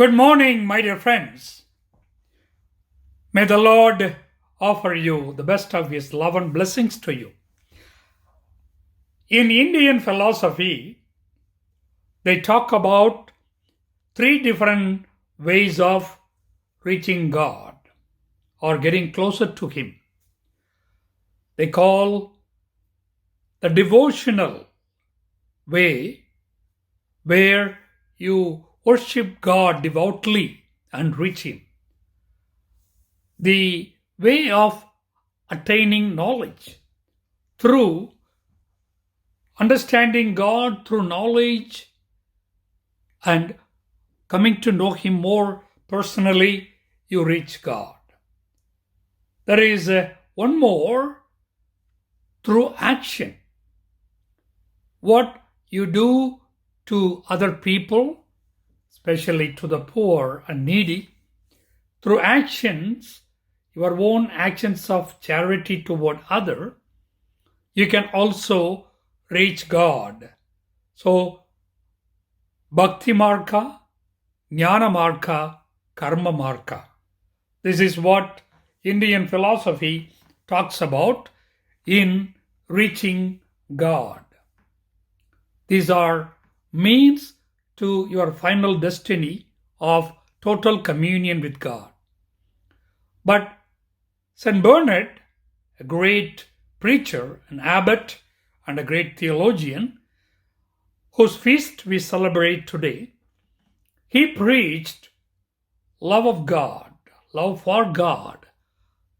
Good morning, my dear friends. May the Lord offer you the best of His love and blessings to you. In Indian philosophy, they talk about three different ways of reaching God or getting closer to Him. They call the devotional way, where you worship God devoutly and reach Him. The way of attaining knowledge through understanding God through knowledge and coming to know Him more personally, you reach God. There is one more through action. What you do to other people, especially to the poor and needy, through actions, your own actions of charity toward other, you can also reach God. So, Bhakti Marga, Jnana Marga, Karma Marga. This is what Indian philosophy talks about in reaching God. These are means to your final destiny of total communion with God. But St. Bernard, a great preacher, an abbot, and a great theologian, whose feast we celebrate today, he preached love of God, love for God.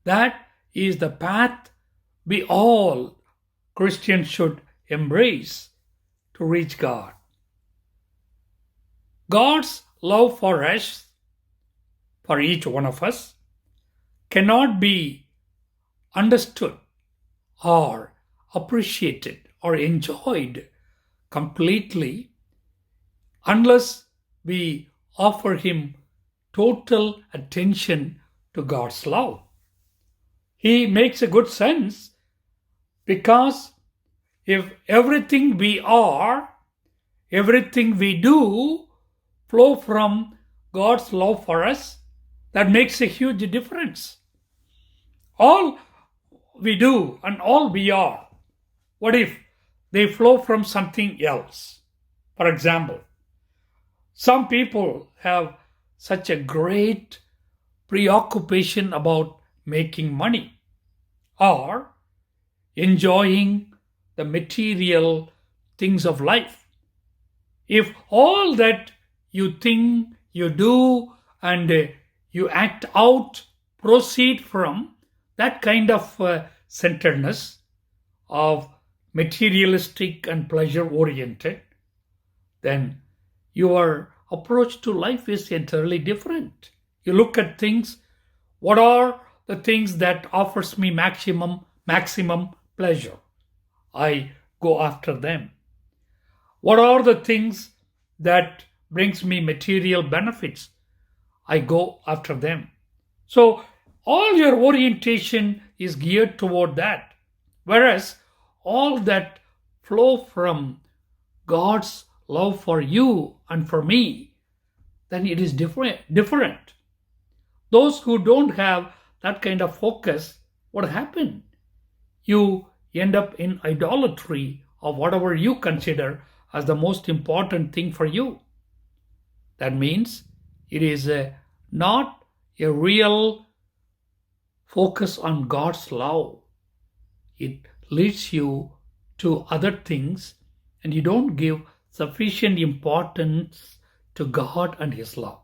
That is the path we all Christians should embrace to reach God. God's love for us, for each one of us, cannot be understood or appreciated or enjoyed completely unless we offer Him total attention to God's love. He makes a good sense because if everything we are, everything we do flow from God's love for us, that makes a huge difference. All we do and all we are, what if they flow from something else? For example, some people have such a great preoccupation about making money or enjoying the material things of life. If all that you think, you do, and you act out proceed from that kind of centeredness of materialistic and pleasure oriented, then your approach to life is entirely different. You look at things, what are the things that offers me maximum pleasure? I go after them. What are the things that brings me material benefits? I go after them. So all your orientation is geared toward that. Whereas all that flow from God's love for you and for me, then it is different. Those who don't have that kind of focus, what happen? You end up in idolatry of whatever you consider as the most important thing for you. That means it is not a real focus on God's love. It leads you to other things and you don't give sufficient importance to God and His love.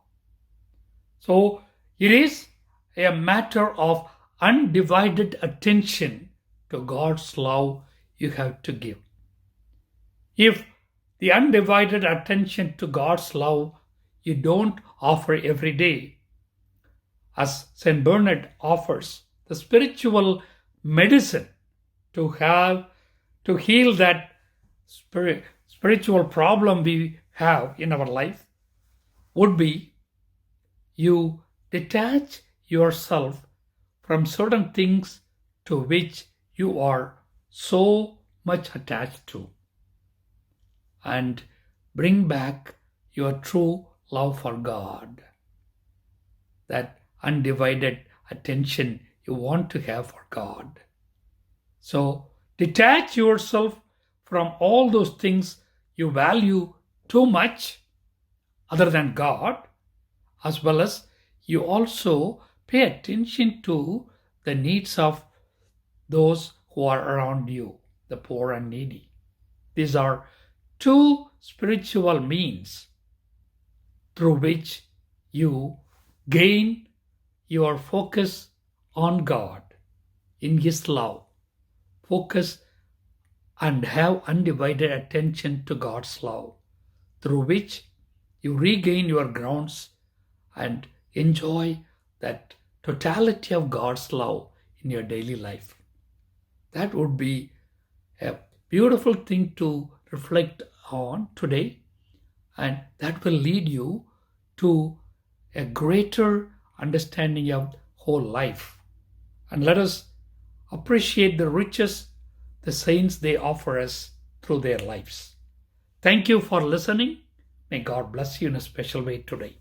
So it is a matter of undivided attention to God's love you have to give. If the undivided attention to God's love you don't offer every day, as St. Bernard offers, the spiritual medicine to heal that spiritual problem we have in our life would be you detach yourself from certain things to which you are so much attached to and bring back your true love for God, that undivided attention you want to have for God. So detach yourself from all those things you value too much other than God, as well as you also pay attention to the needs of those who are around you, the poor and needy. These are two spiritual means through which you gain your focus on God in His love. Focus and have undivided attention to God's love, through which you regain your grounds and enjoy that totality of God's love in your daily life. That would be a beautiful thing to reflect on today, and that will lead you to a greater understanding of whole life. And let us appreciate the riches the saints they offer us through their lives. Thank you for listening. May God bless you in a special way today.